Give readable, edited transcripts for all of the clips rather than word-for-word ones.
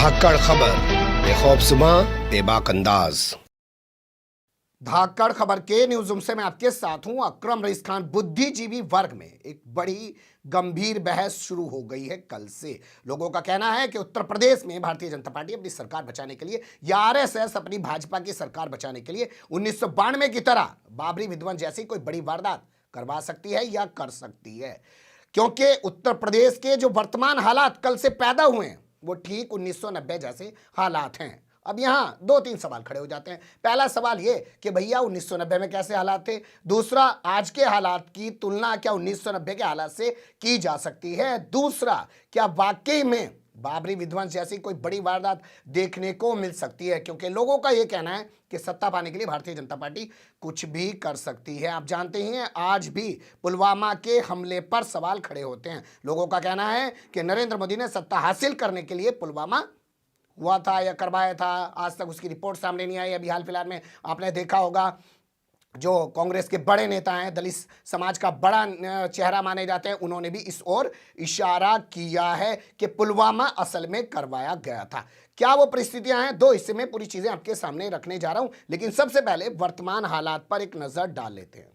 धाकड़ खबर बेखौफसुमा बेबाक अंदाज। धाकड़ खबर के न्यूज रूम से मैं आपके साथ हूं अकरम रईस खान। बुद्धिजीवी वर्ग में एक बड़ी गंभीर बहस शुरू हो गई है कल से। लोगों का कहना है कि उत्तर प्रदेश में भारतीय जनता पार्टी अपनी सरकार बचाने के लिए या आरएसएस अपनी भाजपा की सरकार बचाने के लिए 1992 की तरह बाबरी विध्वंस जैसी कोई बड़ी वारदात करवा सकती है या कर सकती है, क्योंकि उत्तर प्रदेश के जो वर्तमान हालात कल से पैदा हुए हैं वो ठीक 1990 जैसे हालात हैं। अब यहां दो तीन सवाल खड़े हो जाते हैं। पहला सवाल ये कि भैया 1990 में कैसे हालात थे। दूसरा, आज के हालात की तुलना क्या 1990 के हालात से की जा सकती है। दूसरा, क्या वाकई में बाबरी विध्वंस जैसी कोई बड़ी वारदात देखने को मिल सकती है, क्योंकि लोगों का यह कहना है कि सत्ता पाने के लिए भारतीय जनता पार्टी कुछ भी कर सकती है। आप जानते ही हैं, आज भी पुलवामा के हमले पर सवाल खड़े होते हैं। लोगों का कहना है कि नरेंद्र मोदी ने सत्ता हासिल करने के लिए पुलवामा हुआ था या करवाया था, आज तक उसकी रिपोर्ट सामने नहीं आई। अभी हाल फिलहाल में आपने देखा होगा, जो कांग्रेस के बड़े नेता हैं, दलित समाज का बड़ा चेहरा माने जाते हैं, उन्होंने भी इस ओर इशारा किया है कि पुलवामा असल में करवाया गया था। क्या वो परिस्थितियां हैं, दो हिस्से में पूरी चीजें आपके सामने रखने जा रहा हूं, लेकिन सबसे पहले वर्तमान हालात पर एक नजर डाल लेते हैं।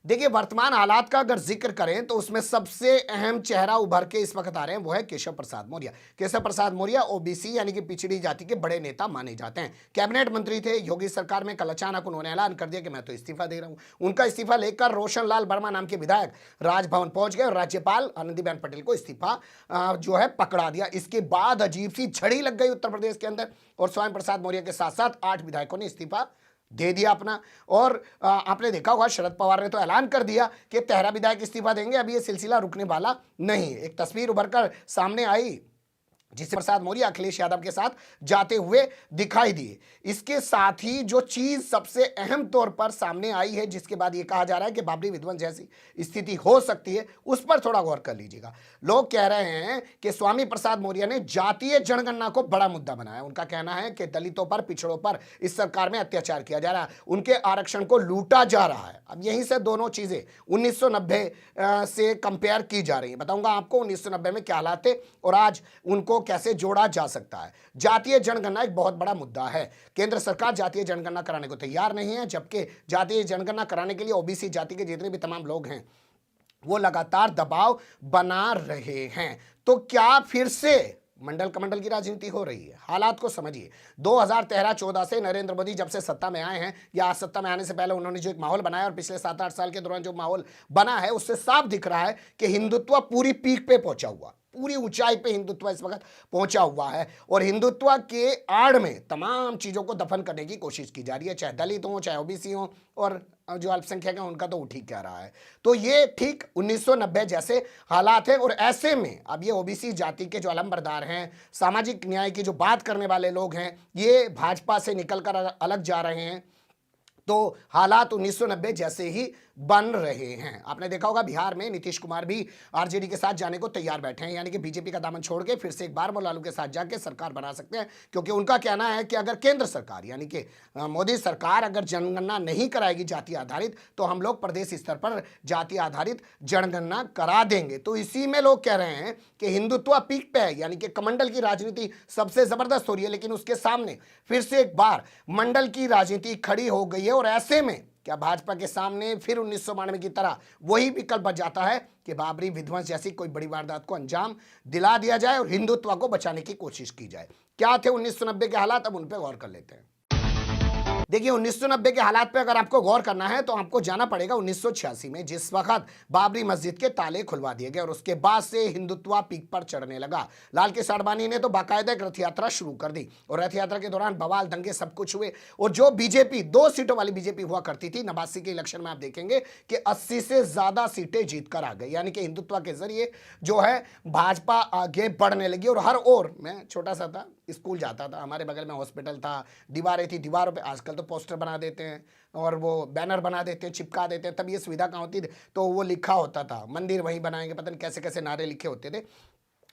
देखिए, वर्तमान हालात का अगर जिक्र करें तो उसमें सबसे अहम चेहरा उभर के इस वक्त आ रहे हैं, वो है केशव प्रसाद मौर्य। केशव प्रसाद मौर्य ओबीसी यानी कि पिछड़ी जाति के बड़े नेता माने जाते हैं। कैबिनेट मंत्री थे योगी सरकार में। कल अचानक उन्होंने ऐलान कर दिया कि मैं तो इस्तीफा दे रहा हूं। उनका इस्तीफा लेकर रोशन लाल वर्मा नाम के विधायक राजभवन पहुंच गए और राज्यपाल आनंदीबेन पटेल को इस्तीफा जो है पकड़ा दिया। इसके बाद अजीब सी झड़ी लग गई उत्तर प्रदेश के अंदर और स्वयं प्रसाद मौर्य के साथ साथ 8 विधायकों ने इस्तीफा दे दिया अपना। और आपने देखा होगा, शरद पवार ने तो ऐलान कर दिया कि 13 विधायक इस्तीफा देंगे। अभी ये सिलसिला रुकने वाला नहीं। एक तस्वीर उभरकर सामने आई जिसे प्रसाद मौर्य अखिलेश यादव के साथ जाते हुए दिखाई दिए। इसके साथ ही जो चीज सबसे अहम तौर पर सामने आई है, जिसके बाद ये कहा जा रहा है कि बाबरी विध्वंस जैसी स्थिति हो सकती है, उस पर थोड़ा गौर कर लीजिएगा। लोग कह रहे हैं कि स्वामी प्रसाद मौर्य ने जातीय जनगणना को बड़ा मुद्दा बनाया। उनका कहना है कि दलितों पर, पिछड़ों पर इस सरकार में अत्याचार किया जा रहा है, उनके आरक्षण को लूटा जा रहा है। अब यहीं से दोनों चीजें 1990 से कंपेयर की जा रही है। बताऊंगा आपको 1990 में क्या हालात थे और आज उनको कैसे जोड़ा जा सकता है। जातीय जनगणना एक बहुत बड़ा मुद्दा है। केंद्र सरकार जातीय जनगणना कराने को तैयार नहीं है, जबकि जातीय जनगणना कराने के लिए ओबीसी जाति के जितने भी तमाम लोग हैं वो लगातार दबाव बना रहे हैं। तो क्या फिर से मंडल कमंडल की राजनीति हो रही है? हालात को समझिए। 2013-14 से नरेंद्र मोदी जब से सत्ता में आए हैं या आज सत्ता में आने से पहले उन्होंने जो एक माहौल बनाया और पिछले 7-8 साल के दौरान जो माहौल बना है, उससे साफ दिख रहा है कि हिंदुत्व पूरी पीक पे पहुंचा हुआ, पूरी ऊंचाई पे हिंदुत्व इस वक्त पहुंचा हुआ है और हिंदुत्व के आड़ में तमाम चीजों को दफन करने की कोशिश की जा रही है, चाहे दलित हो, चाहे ओबीसी हो, और जो अल्पसंख्यक है उनका तो वो ठीक कह रहा है। तो ये ठीक 1990 जैसे हालात हैं और ऐसे में अब ये ओबीसी जाति के जो अलंबरदार हैं, सामाजिक न्याय की जो बात करने वाले लोग हैं, ये भाजपा से निकलकर अलग जा रहे हैं। तो हालात 1990 जैसे ही बन रहे हैं। आपने देखा होगा, बिहार में नीतीश कुमार भी आरजेडी के साथ जाने को तैयार बैठे हैं, यानी कि बीजेपी का दामन छोड़ के फिर से एक बार वो लालू के साथ जाके सरकार बना सकते हैं, क्योंकि उनका कहना है कि अगर केंद्र सरकार यानी कि मोदी सरकार अगर जनगणना नहीं कराएगी जाति आधारित, तो हम लोग प्रदेश स्तर पर जाति आधारित जनगणना करा देंगे। तो इसी में लोग कह रहे हैं कि हिंदुत्व पीक पे है, यानी कि कमंडल की राजनीति सबसे जबरदस्त हो रही है, लेकिन उसके सामने फिर से एक बार मंडल की राजनीति खड़ी हो गई है। और ऐसे में क्या भाजपा के सामने फिर 1992 की तरह वही विकल्प बच जाता है कि बाबरी विध्वंस जैसी कोई बड़ी वारदात को अंजाम दिला दिया जाए और हिंदुत्व को बचाने की कोशिश की जाए? क्या थे 1990 के हालात, अब उन पर गौर कर लेते हैं। देखिए, 1990 के हालात पे अगर आपको गौर करना है तो आपको जाना पड़ेगा 1986 में, जिस वक्त बाबरी मस्जिद के ताले खुलवा दिए गए और उसके बाद से हिंदुत्व पीक पर चढ़ने लगा। लाल कृष्ण आडवाणी ने तो बाकायदा एक रथ यात्रा शुरू कर दी और रथ यात्रा के दौरान बवाल, दंगे सब कुछ हुए। और जो बीजेपी 2 सीटों वाली बीजेपी हुआ करती थी, 89 के इलेक्शन में आप देखेंगे कि 80 से ज्यादा सीटें जीत कर आ गई, यानी कि हिंदुत्व के जरिए जो है भाजपा आगे बढ़ने लगी। और हर ओर, मैं छोटा सा था, स्कूल जाता था, हमारे बगल में हॉस्पिटल था, दीवारें थी, दीवारों पे आजकल तो पोस्टर बना देते हैं और वो बैनर बना देते हैं, चिपका देते हैं। तब ये सुविधा कहाँ होती थी? तो वो लिखा होता था, मंदिर वहीं बनाएंगे, पता नहीं कैसे कैसे नारे लिखे होते थे,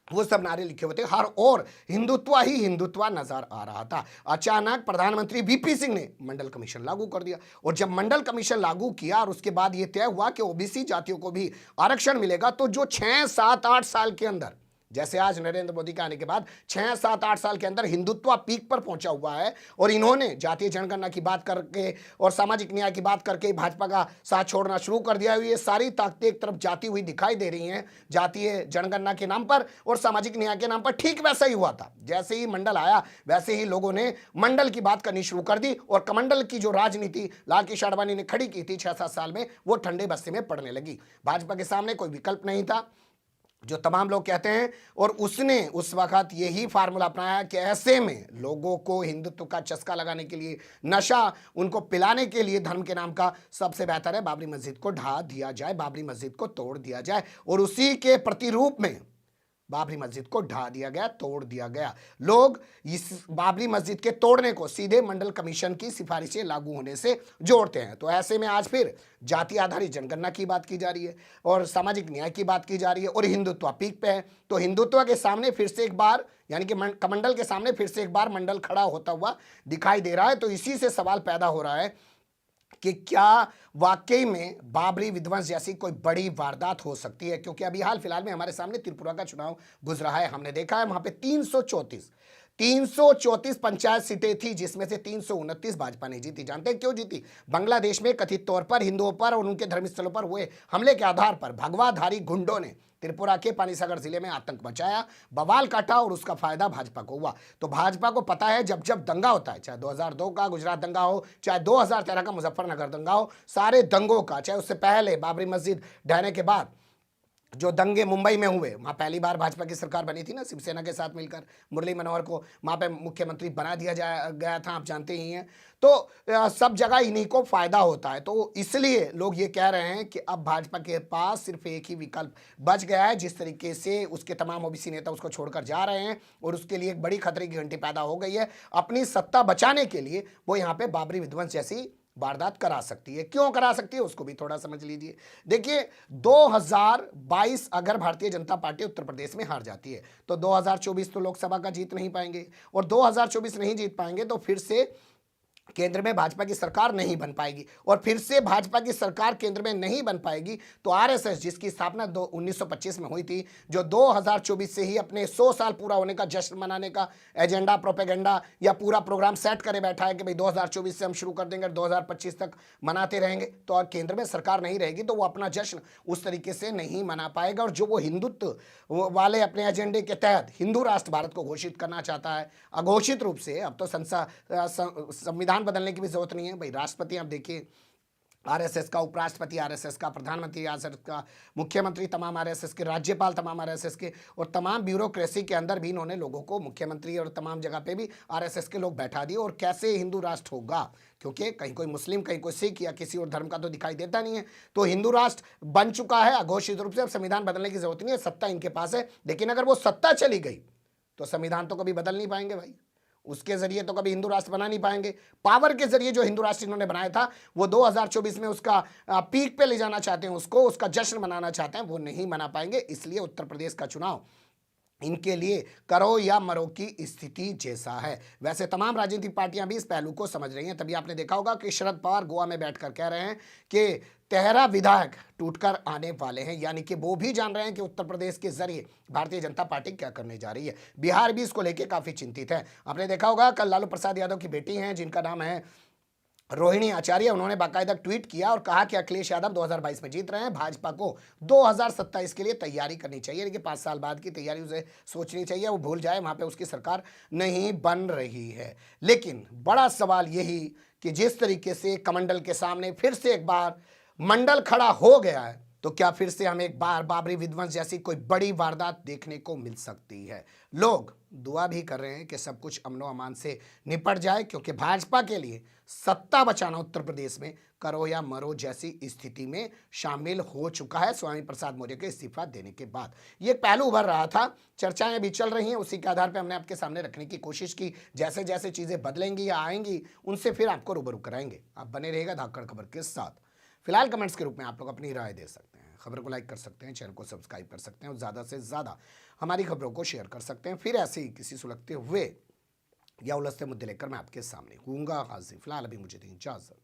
वो सब नारे लिखे होते, हर ओर हिंदुत्व ही हिंदुत्व नजर आ रहा था। अचानक प्रधानमंत्री वीपी सिंह ने मंडल कमीशन लागू कर दिया और जब मंडल कमीशन लागू किया और उसके बाद ये तय हुआ कि ओबीसी जातियों को भी आरक्षण मिलेगा, तो जो 6, 7, 8 साल के अंदर जैसे आज नरेंद्र मोदी के आने के बाद 6, 7, 8 साल के अंदर हिंदुत्व पीक पर पहुंचा हुआ है और इन्होंने जातीय जनगणना की बात करके और सामाजिक न्याय की बात करके भाजपा का साथ छोड़ना शुरू कर दिया। ये सारी ताकतें एक तरफ जाती हुई दिखाई दे रही हैं जातीय जनगणना के नाम पर और सामाजिक न्याय के नाम पर। ठीक वैसा ही हुआ था, जैसे ही मंडल आया वैसे ही लोगों ने मंडल की बात करनी शुरू कर दी और कमंडल की जो राजनीति लाल कृष्ण आडवाणी ने खड़ी की थी 6-7 साल में, वो ठंडे बस्ते में पड़ने लगी। भाजपा के सामने कोई विकल्प नहीं था, जो तमाम लोग कहते हैं, और उसने उस वक्त यही फार्मूला अपनाया कि ऐसे में लोगों को हिंदुत्व का चस्का लगाने के लिए, नशा उनको पिलाने के लिए धर्म के नाम का सबसे बेहतर है बाबरी मस्जिद को ढा दिया जाए, बाबरी मस्जिद को तोड़ दिया जाए। और उसी के प्रतिरूप में बाबरी मस्जिद को ढा दिया गया, तोड़ दिया गया। लोग इस बाबरी मस्जिद के तोड़ने को सीधे मंडल कमीशन की सिफारिशें लागू होने से जोड़ते हैं। तो ऐसे में आज फिर जाति आधारित जनगणना की बात की जा रही है और सामाजिक न्याय की बात की जा रही है और हिंदुत्व पीक पे है। तो हिंदुत्व के सामने फिर से एक बार, यानी कि कमंडल के सामने फिर से एक बार मंडल खड़ा होता हुआ दिखाई दे रहा है। तो इसी से सवाल पैदा हो रहा है कि क्या वाकई में बाबरी विध्वंस जैसी कोई बड़ी वारदात हो सकती है, क्योंकि अभी हाल फिलहाल में हमारे सामने त्रिपुरा का चुनाव गुजरा है। हमने देखा है वहां पे 334 पंचायत सीटें थी, जिसमें से 329 भाजपा ने जीती। जानते हैं क्यों जीती? बांग्लादेश में कथित तौर पर हिंदुओं पर और उनके धर्मस्थलों पर हुए हमले के आधार पर भगवाधारी गुंडों ने त्रिपुरा के पानीसागर जिले में आतंक मचाया, बवाल काटा और उसका फायदा भाजपा को हुआ। तो भाजपा को पता है जब जब दंगा होता है, चाहे 2002 का गुजरात दंगा हो, चाहे 2013 का मुजफ्फरनगर दंगा हो, सारे दंगों का, चाहे उससे पहले बाबरी मस्जिद ढहने के बाद जो दंगे मुंबई में हुए, वहाँ पहली बार भाजपा की सरकार बनी थी ना, शिवसेना के साथ मिलकर। मुरली मनोहर को वहाँ पे मुख्यमंत्री बना दिया गया था, आप जानते ही हैं। तो सब जगह इन्हीं को फायदा होता है। तो इसलिए लोग ये कह रहे हैं कि अब भाजपा के पास सिर्फ एक ही विकल्प बच गया है। जिस तरीके से उसके तमाम ओबीसी नेता उसको छोड़कर जा रहे हैं और उसके लिए एक बड़ी खतरे की घंटी पैदा हो गई है। अपनी सत्ता बचाने के लिए वो यहाँ पे बाबरी विध्वंस जैसी वारदात करा सकती है। क्यों करा सकती है उसको भी थोड़ा समझ लीजिए। देखिए, 2022 अगर भारतीय जनता पार्टी उत्तर प्रदेश में हार जाती है तो 2024 तो लोकसभा का जीत नहीं पाएंगे, और 2024 नहीं जीत पाएंगे तो फिर से केंद्र में भाजपा की सरकार नहीं बन पाएगी, और फिर से भाजपा की सरकार केंद्र में नहीं बन पाएगी तो आरएसएस, जिसकी स्थापना 1925 में हुई थी, जो 2024 से ही अपने 100 साल पूरा होने का जश्न मनाने का एजेंडा, प्रोपेगेंडा या पूरा प्रोग्राम सेट करे बैठा है कि भाई 2024 से हम शुरू कर देंगे, 2025 तक मनाते रहेंगे, तो और केंद्र में सरकार नहीं रहेगी तो वो अपना जश्न उस तरीके से नहीं मना पाएगा। और जो वो हिंदुत्व वाले अपने एजेंडे के तहत हिंदू राष्ट्र भारत को घोषित करना चाहता है अघोषित रूप से, अब तो संविधान बदलने की भी जरूरत नहीं है भाई। राष्ट्रपति आप देखिए आरएसएस का, उपराष्ट्रपति आरएसएस का, प्रधानमंत्री आरएसएस का, मुख्यमंत्री तमाम आरएसएस के, राज्यपाल तमाम आरएसएस के, और तमाम ब्यूरोक्रेसी के अंदर भी इन्होंने लोगों को, मुख्यमंत्री और तमाम जगह पे भी आरएसएस के लोग बैठा दिए। और कैसे हिंदू राष्ट्र होगा, क्योंकि कहीं कोई मुस्लिम, कहीं कोई सिख या किसी और धर्म का तो दिखाई देता नहीं है। तो हिंदू राष्ट्र बन चुका है अघोषित रूप से, अब संविधान बदलने की जरूरत नहीं है, सत्ता इनके पास है। लेकिन अगर वो सत्ता चली गई तो संविधान तो कभी बदल नहीं पाएंगे भाई, उसके जरिए तो कभी हिंदू राष्ट्र बना नहीं पाएंगे। पावर के जरिए जो हिंदू राष्ट्र इन्होंने बनाया था वो 2024 में उसका पीक पे ले जाना चाहते हैं, उसको, उसका जश्न मनाना चाहते हैं, वो नहीं मना पाएंगे। इसलिए उत्तर प्रदेश का चुनाव इनके लिए करो या मरो की स्थिति जैसा है। वैसे तमाम राजनीतिक पार्टियां भी इस पहलू को समझ रही हैं। तभी आपने देखा होगा कि शरद पवार गोवा में बैठकर कह रहे हैं कि 13 विधायक टूटकर आने वाले हैं, यानी कि वो भी जान रहे हैं कि उत्तर प्रदेश के जरिए भारतीय जनता पार्टी क्या करने जा रही है। बिहार भी इसको लेकर काफी चिंतित है। आपने देखा होगा कल लालू प्रसाद यादव की बेटी हैं जिनका नाम है रोहिणी आचार्य, उन्होंने बाकायदा ट्वीट किया और कहा कि अखिलेश यादव 2022 में जीत रहे हैं, भाजपा को 2027 के लिए तैयारी करनी चाहिए, लेकिन 5 साल बाद की तैयारी उसे सोचनी चाहिए, वो भूल जाए वहां पे उसकी सरकार नहीं बन रही है। लेकिन बड़ा सवाल यही कि जिस तरीके से कमंडल के सामने फिर से एक बार मंडल खड़ा हो गया है, तो क्या फिर से हमें एक बार बाबरी विध्वंस जैसी कोई बड़ी वारदात देखने को मिल सकती है। लोग दुआ भी कर रहे हैं कि सब कुछ अमनो अमान से निपट जाए, क्योंकि भाजपा के लिए सत्ता बचाना उत्तर प्रदेश में करो या मरो जैसी स्थिति में शामिल हो चुका है स्वामी प्रसाद मौर्य के इस्तीफा देने के बाद। ये पहलू उभर रहा था, चर्चाएं भी चल रही हैं, उसी के आधार पर हमने आपके सामने रखने की कोशिश की। जैसे जैसे चीजें बदलेंगी या आएंगी उनसे फिर आपको रूबरू कराएंगे। आप बने रहेगा धाकड़ खबर के साथ। फिलहाल कमेंट्स के रूप में आप लोग अपनी राय दे सकते हैं, खबर को लाइक कर सकते हैं, चैनल को सब्सक्राइब कर सकते हैं और ज़्यादा से ज़्यादा हमारी खबरों को शेयर कर सकते हैं। फिर ऐसे ही किसी सुलगते हुए या उलझते मुद्दे लेकर मैं आपके सामने हूँगा हाजिर। फिलहाल अभी मुझे दें इजाज़त।